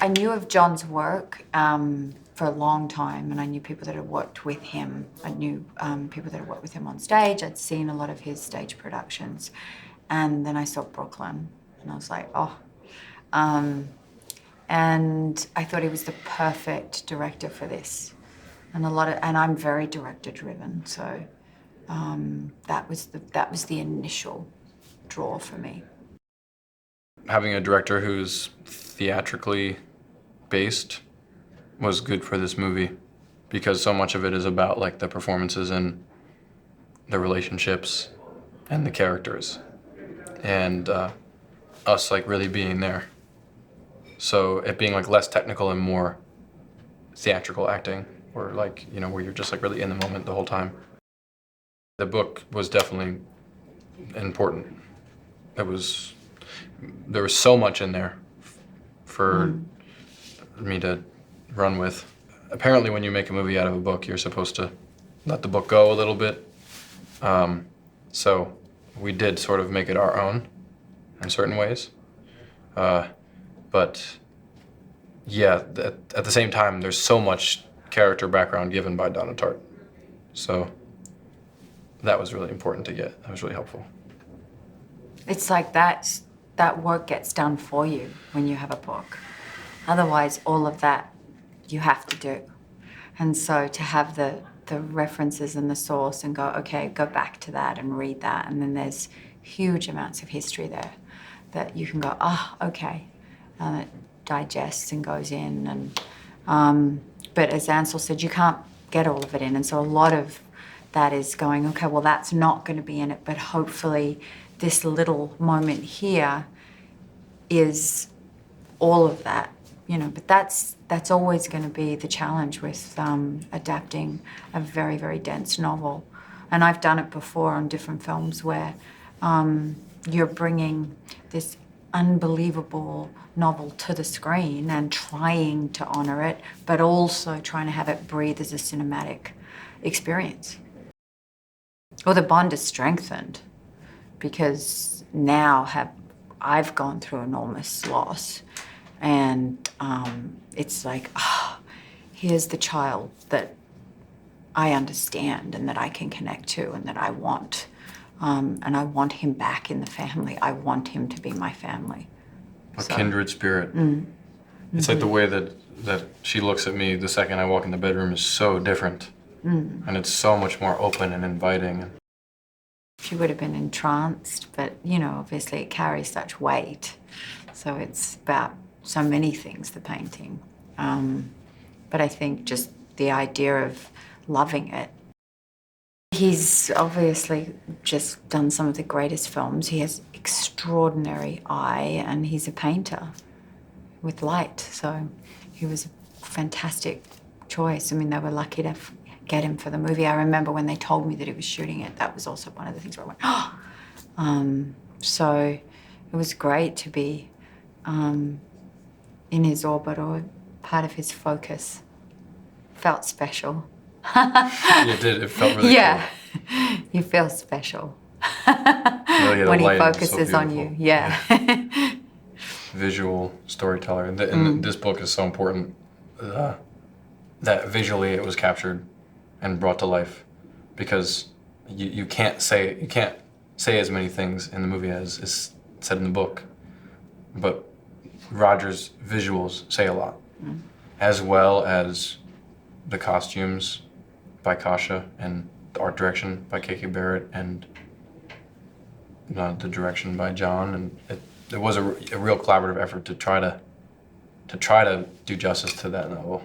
I knew of John's work for a long time, and I knew people that had worked with him. I knew people that had worked with him on stage. I'd seen a lot of his stage productions. And then I saw Brooklyn, and I was like, oh. And I thought he was the perfect director for this. And I'm very director-driven, so that was the initial draw for me. Having a director who's theatrically based was good for this movie because so much of it is about like the performances and the relationships and the characters and us like really being there. So it being like less technical and more theatrical acting, or like, you know, where you're just like really in the moment the whole time. The book was definitely important. There was so much in there for me to run with. Apparently when you make a movie out of a book, you're supposed to let the book go a little bit. So we did sort of make it our own in certain ways. But yeah, at the same time, there's so much character background given by Donna Tartt. So that was really important to get. That was really helpful. It's like that work gets done for you when you have a book. Otherwise, all of that you have to do. And so to have the references and the source and go, okay, go back to that and read that. And then there's huge amounts of history there that you can go, oh, okay. And it digests and goes in. And but as Ansel said, you can't get all of it in. And so a lot of that is going, okay, well, that's not going to be in it, but hopefully this little moment here is all of that, you know. But that's always going to be the challenge with adapting a very, very dense novel. And I've done it before on different films where you're bringing this unbelievable novel to the screen and trying to honor it, but also trying to have it breathe as a cinematic experience. Well, the bond is strengthened because now I've gone through enormous loss, and it's like, oh, here's the child that I understand and that I can connect to and that I want. And I want him back in the family. I want him to be my family. A kindred spirit. It's like the way that she looks at me the second I walk in the bedroom is so different. And it's so much more open and inviting. She would have been entranced, but, you know, obviously it carries such weight. So it's about so many things, the painting. But I think just the idea of loving it. He's obviously just done some of the greatest films. He has extraordinary eye, and he's a painter with light. So he was a fantastic choice. I mean, they were lucky to get him for the movie. I remember when they told me that he was shooting it, that was also one of the things where I went, oh! So it was great to be in his orbit or part of his focus. Felt special. Yeah, it did. It felt really cool. You feel special when he focuses on you. Yeah. Visual storyteller. And this book is so important that visually it was captured and brought to life, because you can't say as many things in the movie as is said in the book, but Roger's visuals say a lot, as well as the costumes by Kasha and the art direction by K.K. Barrett and the direction by John. And it was a real collaborative effort to try to do justice to that novel.